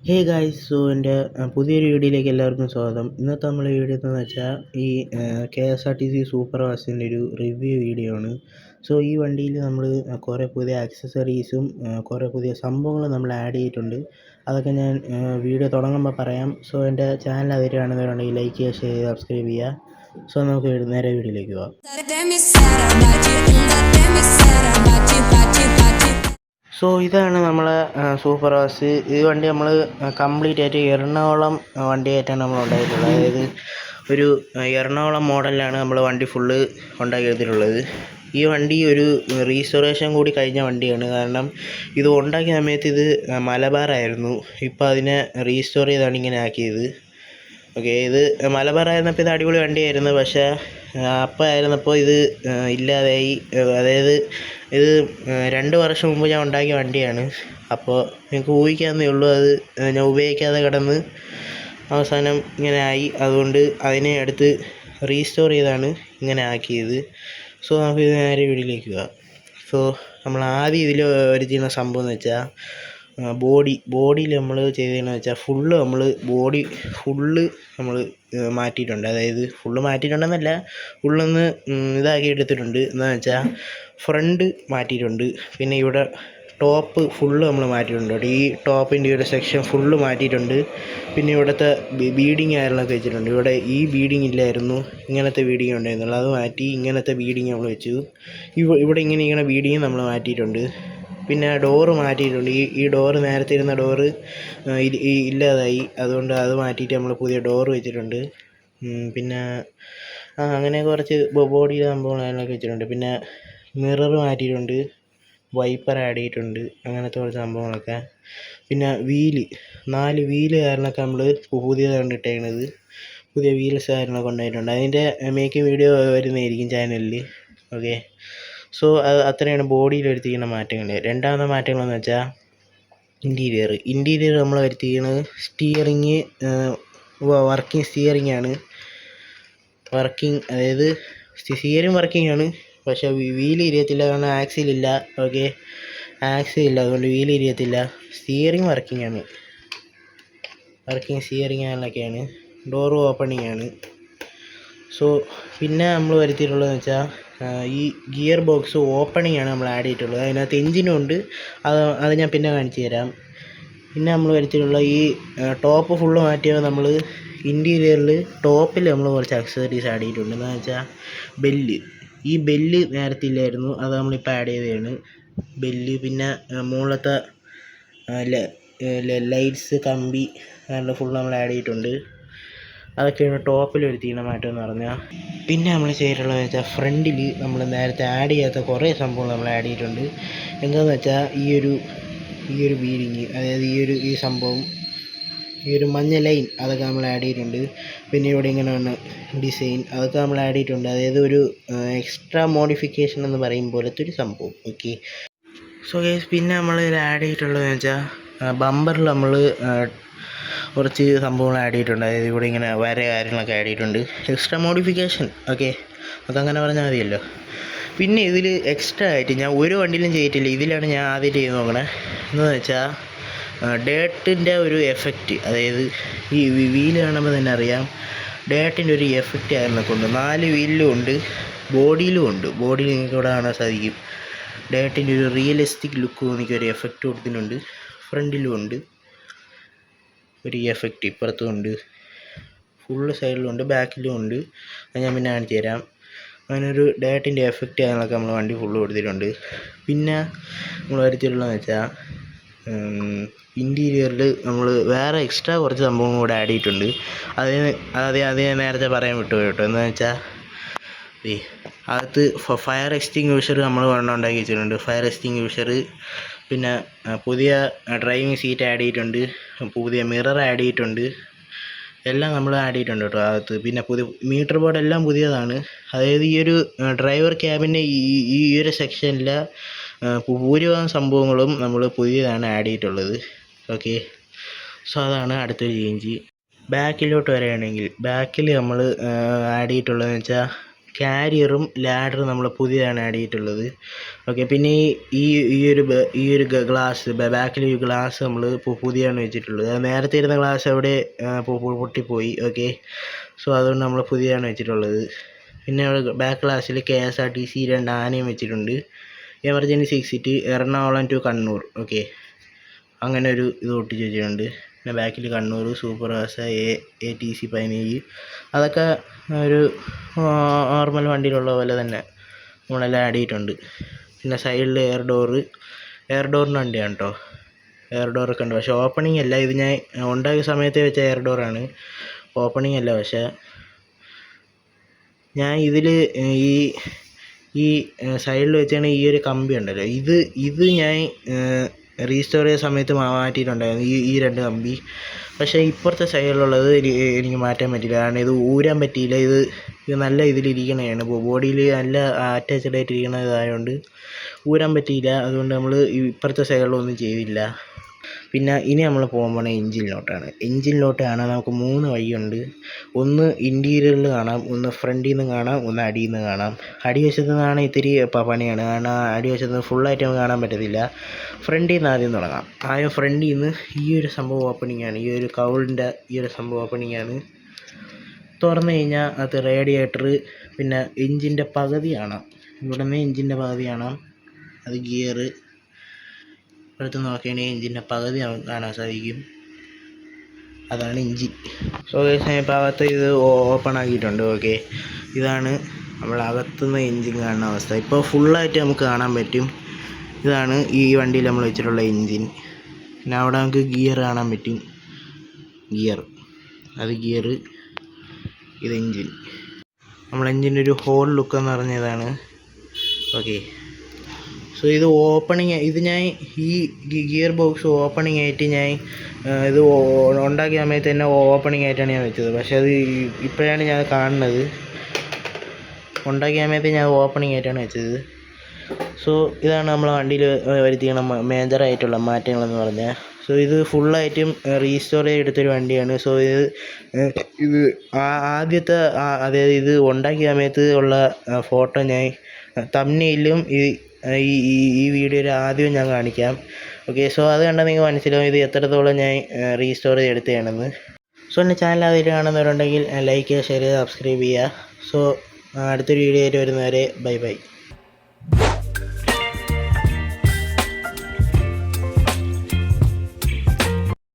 Hey guys, എൻ്റെ പുതിയൊരു വീഡിയോയിലേക്ക് എല്ലാവർക്കും സ്വാഗതം. ഇന്നത്തെ നമ്മളെ വീഡിയോ എന്ന് വെച്ചാൽ ഈ KSRTC സൂപ്പർ ഫാസ്റ്റിൻ്റെ ഒരു റിവ്യൂ വീഡിയോ ആണ്. സോ ഈ വണ്ടിയിൽ നമ്മൾ കുറേ പുതിയ ആക്സസറീസും കുറേ പുതിയ സംഭവങ്ങളും നമ്മൾ ആഡ് ചെയ്തിട്ടുണ്ട്. അതൊക്കെ ഞാൻ വീഡിയോ തുടങ്ങുമ്പോൾ പറയാം. സോ എൻ്റെ ചാനൽ അതിലാണെന്നുണ്ടെങ്കിൽ ലൈക്ക് ചെയ്യുക, ഷെയർ ചെയ്യുക, സബ്സ്ക്രൈബ് ചെയ്യുക. സോ നമുക്ക് നേരെ വീഡിയോയിലേക്ക് പോകാം. സോ ഇതാണ് നമ്മളെ സൂപ്പർ ഫാസ്റ്റ്. ഈ വണ്ടി നമ്മൾ കംപ്ലീറ്റ് ആയിട്ട് എറണാകുളം വണ്ടിയായിട്ടാണ് നമ്മൾ ഉണ്ടാക്കിയിട്ടുള്ളത്. അതായത് ഒരു എറണാകുളം മോഡലിലാണ് നമ്മൾ വണ്ടി ഫുള്ള് ഉണ്ടാക്കിയെടുത്തിട്ടുള്ളത്. ഈ വണ്ടി ഒരു റീസ്റ്റോറേഷൻ കൂടി കഴിഞ്ഞ വണ്ടിയാണ്. കാരണം ഇത് ഉണ്ടാക്കിയ സമയത്ത് ഇത് മലബാറായിരുന്നു. ഇപ്പോൾ അതിനെ റീസ്റ്റോർ ചെയ്താണ് ഇങ്ങനെ ആക്കിയത്. ഓക്കെ, ഇത് മലബാറായിരുന്നപ്പോൾ ഇത് അടിപൊളി വണ്ടിയായിരുന്നു. പക്ഷേ അപ്പോൾ ആയിരുന്നപ്പോൾ ഇത് ഇല്ലാതായി. അതായത് ഇത് 2 വർഷം മുമ്പ് ഞാൻ ഉണ്ടാക്കിയ വണ്ടിയാണ്. അപ്പോൾ നിങ്ങൾക്ക് ഊഹിക്കാവുന്നേ ഉള്ളൂ. അത് ഞാൻ ഉപയോഗിക്കാതെ കിടന്ന് അവസാനം ഇങ്ങനെ ആയി. അതുകൊണ്ട് അതിനെ അടുത്ത് റീസ്റ്റോർ ചെയ്താണ് ഇങ്ങനെ ആക്കിയത്. സോ നമുക്ക് ഇത് നേരെ വീഡിയോയിലേക്ക് പോകാം. സോ നമ്മൾ ആദ്യം ഇതിൽ വരുത്തിയ സംഭവം എന്ന് വെച്ചാൽ ബോഡിയിൽ നമ്മൾ ചെയ്തതെന്ന് വെച്ചാൽ ബോഡി ഫുള്ള് നമ്മൾ മാറ്റിയിട്ടുണ്ട്. അതായത് ഫുള്ള് മാറ്റിയിട്ടുണ്ടെന്നല്ല, ഫുള്ളൊന്ന് ഇതാക്കി എടുത്തിട്ടുണ്ട്. എന്താണെന്ന് വെച്ചാൽ ഫ്രണ്ട് മാറ്റിയിട്ടുണ്ട്. പിന്നെ ഇവിടെ ടോപ്പ് ഫുള്ള് നമ്മൾ മാറ്റിയിട്ടുണ്ട്. ഈ ടോപ്പിൻ്റെ ഒരു സെക്ഷൻ ഫുള്ള് മാറ്റിയിട്ടുണ്ട്. പിന്നെ ഇവിടുത്തെ ബീഡിങ് കാര്യങ്ങളൊക്കെ വെച്ചിട്ടുണ്ട്. ഇവിടെ ഈ ബീഡിങ് ഇല്ലായിരുന്നു, ഇങ്ങനത്തെ ബീഡിങ് ഉണ്ടായിരുന്നുള്ളൂ. അത് മാറ്റി ഇങ്ങനത്തെ ബീഡിങ് നമ്മൾ വെച്ചു. ഇവിടെ ഇങ്ങനെ ബീഡിങ് നമ്മൾ മാറ്റിയിട്ടുണ്ട്. പിന്നെ ഡോറ് മാറ്റിയിട്ടുണ്ട്. ഈ ഡോറ് നേരത്തെ ഇരുന്ന ഡോറ് ഇല്ലാതായി. അതുകൊണ്ട് അത് മാറ്റിയിട്ട് നമ്മൾ പുതിയ ഡോറ് വെച്ചിട്ടുണ്ട്. പിന്നെ അങ്ങനെ കുറച്ച് ബോഡി സംഭവങ്ങളൊക്കെ വെച്ചിട്ടുണ്ട്. പിന്നെ മിറർ മാറ്റിയിട്ടുണ്ട്, വൈപ്പർ ആഡ് ചെയ്തിട്ടുണ്ട്, അങ്ങനത്തെ കുറച്ച് സംഭവങ്ങളൊക്കെ. പിന്നെ 4 വീല് കാര്യങ്ങളൊക്കെ നമ്മൾ പുതിയതാണ് ഇട്ടേക്കുന്നത്. പുതിയ വീൽസ് കാര്യങ്ങളൊക്കെ ഉണ്ടായിട്ടുണ്ട്. അതിൻ്റെ മേക്കിംഗ് വീഡിയോ വരുന്നതായിരിക്കും ചാനലിൽ. ഓക്കെ, സോ അത്രയാണ് ബോഡിയിൽ വരുത്തിയിരിക്കുന്ന മാറ്റങ്ങൾ. രണ്ടാമത്തെ മാറ്റങ്ങളെന്ന് വെച്ചാൽ ഇൻറ്റീരിയർ നമ്മൾ വരുത്തിയിരിക്കുന്നത് സ്റ്റിയറിങ് വർക്കിംഗ് സ്റ്റിയറിംഗ് ആണ്. അതായത് സ്റ്റിയറിംഗ് വർക്കിംഗ് ആണ്. പക്ഷേ വീല് ഇരിയത്തില്ല, കാരണം ആക്സിലില്ല. ഓക്കെ, ആക്സിലില്ല, അതുകൊണ്ട് വീല് ഇരിയത്തില്ല. സ്റ്റിയറിംഗ് വർക്കിംഗ് ആണ്. സ്റ്റിയറിംഗ് ആണൊക്കെയാണ്. ഡോറ് ഓപ്പണിംഗ് ആണ്. സോ പിന്നെ നമ്മൾ വരുത്തിയിട്ടുള്ളതെന്ന് വെച്ചാൽ ഈ ഗിയർ ബോക്സ് ഓപ്പണിംഗ് ആണ് നമ്മൾ ആഡ് ചെയ്തിട്ടുള്ളത്. അതിനകത്ത് എഞ്ചിനും ഉണ്ട്. അത് ഞാൻ പിന്നെ കാണിച്ചു തരാം. പിന്നെ നമ്മൾ വരുത്തിയിട്ടുള്ള ഈ ടോപ്പ് ഫുള്ള് മാറ്റിയത് നമ്മൾ ഇൻറ്റീരിയറിൽ ടോപ്പിൽ നമ്മൾ കുറച്ച് ആക്സസറീസ് ആഡ് ചെയ്തിട്ടുണ്ട്. എന്താണെന്ന് വെച്ചാൽ ഈ ബെല്ല് നേരത്തെ ഇല്ലായിരുന്നു, അത് നമ്മളിപ്പോൾ ആഡ് ചെയ്തതാണ് ബെല്ല്. പിന്നെ മുകളിലത്തെ ലൈറ്റ്സ് കമ്പി അങ്ങനെ ഫുൾ നമ്മൾ ആഡ് ചെയ്തിട്ടുണ്ട്. അതൊക്കെയാണ് ടോപ്പിൽ വരുത്തിക്കുന്ന മാറ്റം എന്ന് പറഞ്ഞാൽ. പിന്നെ നമ്മൾ ചെയ്തിട്ടുള്ളതെന്ന് വെച്ചാൽ ഫ്രണ്ടിൽ നമ്മൾ നേരത്തെ ആഡ് ചെയ്യാത്ത കുറേ സംഭവങ്ങൾ നമ്മൾ ആഡ് ചെയ്തിട്ടുണ്ട്. എന്താണെന്ന് വെച്ചാൽ ഈ ഒരു ബീഡിങ്, അതായത് ഈ സംഭവം, ഈ ഒരു മഞ്ഞ ലൈൻ, അതൊക്കെ നമ്മൾ ആഡ് ചെയ്തിട്ടുണ്ട്. പിന്നെ ഇവിടെ ഇങ്ങനെയാണ് ഡിസൈൻ, അതൊക്കെ നമ്മൾ ആഡ് ചെയ്തിട്ടുണ്ട്. അതായത് ഒരു എക്സ്ട്രാ മോഡിഫിക്കേഷൻ എന്ന് പറയും പോലത്തെ ഒരു സംഭവം. ഓക്കെ, സോ ഗൈസ്, പിന്നെ നമ്മൾ ഇതിൽ ആഡ് ചെയ്തിട്ടുള്ളതെന്ന് വെച്ചാൽ ബമ്പറിൽ നമ്മൾ കുറച്ച് സംഭവങ്ങൾ ആഡ് ചെയ്തിട്ടുണ്ട്. അതായത് ഇവിടെ ഇങ്ങനെ കാര്യങ്ങളൊക്കെ ആഡ് ചെയ്തിട്ടുണ്ട്. Extra modification. ഓക്കെ, അതങ്ങനെ പറഞ്ഞാൽ മതിയല്ലോ. പിന്നെ ഇതിൽ എക്സ്ട്രാ ആയിട്ട് ഞാൻ ഒരു വണ്ടിയിലും ചെയ്തിട്ടില്ല, ഇതിലാണ് ഞാൻ ആദ്യം ചെയ്ത് നോക്കണേ. എന്ന് വെച്ചാൽ ഡേർട്ടിൻ്റെ ഒരു എഫക്റ്റ്, അതായത് ഈ വീല് കാണുമ്പോൾ തന്നെ അറിയാം ഡേർട്ടിൻ്റെ ഒരു എഫക്റ്റ് ആയിരുന്നൊക്കെ ഉണ്ട്. 4 വീലിലും ഉണ്ട്, ബോഡിയിലും ഉണ്ട്. ബോഡിയിൽ നിങ്ങൾക്ക് ഇവിടെ കാണാൻ സാധിക്കും. ഡേർട്ടിൻ്റെ ഒരു റിയലിസ്റ്റിക് ലുക്ക് എനിക്കൊരു എഫക്റ്റ് കൊടുത്തിട്ടുണ്ട്. ഫ്രണ്ടിലും ഉണ്ട് ഒരു എഫക്റ്റ്, ഇപ്പുറത്തും ഉണ്ട്, ഫുള്ള് സൈഡിലും ഉണ്ട്, ബാക്കിലും ഉണ്ട്. അത് ഞാൻ പിന്നെ കാണിച്ചു തരാം. അങ്ങനൊരു ഡേർട്ടിൻ്റെ എഫക്റ്റ് കാര്യങ്ങളൊക്കെ നമ്മൾ വണ്ടി ഫുള്ള് കൊടുത്തിട്ടുണ്ട്. പിന്നെ നമ്മൾ വരുത്തിയിട്ടുള്ളതെന്ന് വെച്ചാൽ ഇൻറ്റീരിയറിൽ നമ്മൾ വേറെ എക്സ്ട്രാ കുറച്ച് സംഭവങ്ങൾ കൂടെ ആഡ് ചെയ്തിട്ടുണ്ട്. അത് ഞാൻ നേരത്തെ പറയാൻ വിട്ടുപോയി കേട്ടോ. എന്താണെന്ന് വെച്ചാൽ അകത്ത് ഫയർ എക്സ്റ്റിങ്ക്വിഷർ നമ്മൾ ഉണ്ടാക്കി വെച്ചിട്ടുണ്ട്. ഫയർ എക്സ്റ്റിങ്ക്വിഷർ, പിന്നെ പുതിയ ഡ്രൈവിംഗ് സീറ്റ് ആഡ് ചെയ്തിട്ടുണ്ട്, പുതിയ മിറർ ആഡ് ചെയ്തിട്ടുണ്ട്. എല്ലാം നമ്മൾ ആഡ് ചെയ്തിട്ടുണ്ട് കേട്ടോ അകത്ത്. പിന്നെ പുതിയ മീറ്റർ ബോർഡ് എല്ലാം പുതിയതാണ്. അതായത് ഈ ഒരു ഡ്രൈവർ ക്യാബിൻ്റെ ഈ ഒരു സെക്ഷനിൽ ഭൂരിഭാഗം സംഭവങ്ങളും നമ്മൾ പുതിയതാണ് ആഡ് ചെയ്തിട്ടുള്ളത്. ഓക്കെ, സോ അതാണ് അടുത്തൊരു ചേഞ്ച്. ബാക്കിലോട്ട് വരികയാണെങ്കിൽ ബാക്കിൽ നമ്മൾ ആഡ് ചെയ്തിട്ടുള്ളതെന്ന് വെച്ചാൽ കാരിയറും ലാഡറും നമ്മൾ പുതിയതാണ് ആഡ് ചെയ്തിട്ടുള്ളത്. ഓക്കെ, പിന്നെ ഈ ഒരു ഗ്ലാസ് ബാക്കിൽ ഈ ഗ്ലാസ് നമ്മൾ പുതിയാണ് വെച്ചിട്ടുള്ളത്. നേരത്തെ ഇരുന്ന ഗ്ലാസ് അവിടെ പൊട്ടിപ്പോയി. ഓക്കെ, സോ അതുകൊണ്ട് നമ്മൾ പുതിയതാണ് വെച്ചിട്ടുള്ളത്. പിന്നെ ബാക്ക് ഗ്ലാസ്സിൽ KSRTC 2 ആനയും വെച്ചിട്ടുണ്ട്. Emergency exit Ernakulam to Kannur. Okay, അങ്ങനെ ഒരു ഇത് ഒട്ടിച്ച് വെച്ചിട്ടുണ്ട്. പിന്നെ ബാക്കിൽ കണ്ണൂർ സൂപ്പർ വാസ ATC 17 അതൊക്കെ ഒരു നോർമൽ വണ്ടിയിലുള്ള പോലെ തന്നെ നമ്മളെല്ലാം ആഡ് ചെയ്തിട്ടുണ്ട്. പിന്നെ സൈഡിൽ എയർ ഡോറിന് വണ്ടിയാണ് കേട്ടോ. എയർ ഡോറൊക്കെ ഉണ്ട്, പക്ഷേ ഓപ്പണിംഗ് അല്ല. ഇത് ഞാൻ ഉണ്ടാക്കിയ സമയത്ത് വെച്ച എയർ ഡോറാണ്, ഓപ്പണിംഗ് അല്ല. പക്ഷേ ഞാൻ ഇതിൽ ഈ സൈഡിൽ വെച്ചാണ് ഈ ഒരു കമ്പി ഉണ്ടല്ലോ, ഇത് ഞാൻ റീസ്റ്റോർ ചെയ്ത സമയത്ത് മാറ്റിയിട്ടുണ്ടായിരുന്നു ഈ 2 കമ്പി. പക്ഷേ ഇപ്പുറത്തെ സൈഡിലുള്ളത് എനിക്ക് മാറ്റാൻ പറ്റില്ല, കാരണം ഇത് ഊരാൻ പറ്റിയില്ല. ഇത് നല്ല ഇതിലിരിക്കണതാണ്, ബോഡിയിൽ നല്ല അറ്റാച്ച്ഡ് ആയിട്ടിരിക്കണ ഇതായതുകൊണ്ട് ഊരാൻ പറ്റിയില്ല. അതുകൊണ്ട് നമ്മൾ ഇപ്പുറത്തെ സൈഡിലൊന്നും ചെയ്തില്ല. പിന്നെ ഇനി നമ്മൾ പോകാൻ പോകുന്നത് എഞ്ചിനിലോട്ട് കാണാൻ നമുക്ക് 3 വഴിയുണ്ട്. ഒന്ന് ഇൻറ്റീരിയറിൽ കാണാം, ഒന്ന് ഫ്രണ്ടിൽ നിന്ന് കാണാം, ഒന്ന് അടിയിൽ നിന്ന് കാണാം. അടിവശത്ത് നിന്നാണ് ഇത്തിരി പണിയാണ്, കാരണം അടിവശത്ത് നിന്ന് ഫുള്ളായിട്ട് നമുക്ക് കാണാൻ പറ്റത്തില്ല. ഫ്രണ്ടിൽ നിന്ന് ആദ്യം തുടങ്ങാം. ആദ്യം ഫ്രണ്ടിൽ നിന്ന് ഈ ഒരു സംഭവം ഓപ്പണിംഗ് ആണ്, ഈ ഒരു കൗളിൻ്റെ ഈ ഒരു സംഭവം ഓപ്പണിംഗ് ആണ്. തുറന്നു കഴിഞ്ഞാൽ അത് റേഡിയേറ്റർ, പിന്നെ എഞ്ചിൻ്റെ പകുതി കാണാം. ഇവിടെ നിന്ന് എഞ്ചിൻ്റെ പകുതി കാണാം, അത് ഗിയർ. അടുത്ത് നോക്കുകയാണെങ്കിൽ എഞ്ചിൻ്റെ പകുതി കാണാൻ സാധിക്കും, അതാണ് എഞ്ചിൻ. സോ ഗൈസ്, ഞാൻ ഇപ്പോൾ അകത്ത് ഇത് ഓപ്പൺ ആക്കിയിട്ടുണ്ട്. ഓക്കെ, ഇതാണ് നമ്മൾ അകത്തുനിന്ന് എഞ്ചിൻ കാണുന്ന അവസ്ഥ. ഇപ്പോൾ ഫുള്ളായിട്ട് നമുക്ക് കാണാൻ പറ്റും. ഇതാണ് ഈ വണ്ടിയിൽ നമ്മൾ വെച്ചിട്ടുള്ള എഞ്ചിൻ. പിന്നെ അവിടെ നമുക്ക് ഗിയർ കാണാൻ പറ്റും, അത് ഗിയർ, ഇത് എഞ്ചിൻ. നമ്മൾ എഞ്ചിൻ്റെ ഒരു ഹോൾ ലുക്ക് എന്ന് പറഞ്ഞതാണ്. ഓക്കെ, സോ ഇത് ഓപ്പണിങ്, ഇത് ഞാൻ ഈ ഗിയർ ബോക്സ് ഓപ്പണിംഗ് ആയിട്ട് ഞാൻ ഇത് ഉണ്ടാക്കിയ സമയത്ത് തന്നെ ഓപ്പണിംഗ് ആയിട്ടാണ് ഞാൻ വെച്ചത്. പക്ഷേ അത് ഇപ്പോഴാണ് ഞാൻ കാണുന്നത്. ഉണ്ടാക്കിയ സമയത്ത് ഞാൻ ഓപ്പണിംഗ് ആയിട്ടാണ് വെച്ചത്. സോ ഇതാണ് നമ്മളെ വണ്ടിയിൽ വരുത്തിയ മേജറായിട്ടുള്ള മാറ്റങ്ങളെന്ന് പറഞ്ഞാൽ. സോ ഇത് ഫുള്ളായിട്ടും റീസ്റ്റോർ ചെയ്തെടുത്തൊരു വണ്ടിയാണ്. സോ ഇത് ആദ്യത്തെ, അതായത് ഇത് ഉണ്ടാക്കിയ സമയത്ത് ഉള്ള ഫോട്ടോ ഞാൻ തംബ്നെയിലും ഈ വീഡിയോയിൽ ആദ്യം ഞാൻ കാണിക്കാം. ഓക്കെ, സോ അത് കണ്ടാൽ നിങ്ങൾക്ക് മനസ്സിലാവും ഇത് എത്രത്തോളം ഞാൻ റീസ്റ്റോർ ചെയ്തെടുത്തതാണെന്ന്. സോ എൻ്റെ ചാനൽ അതിൽ കാണുന്നവരുണ്ടെങ്കിൽ ലൈക്ക് ചെയ്യുക, ഷെയർ ചെയ്യുക, സബ്സ്ക്രൈബ് ചെയ്യുക. സോ അടുത്തൊരു വീഡിയോ ആയിട്ട് വരുന്നവരെ ബൈ.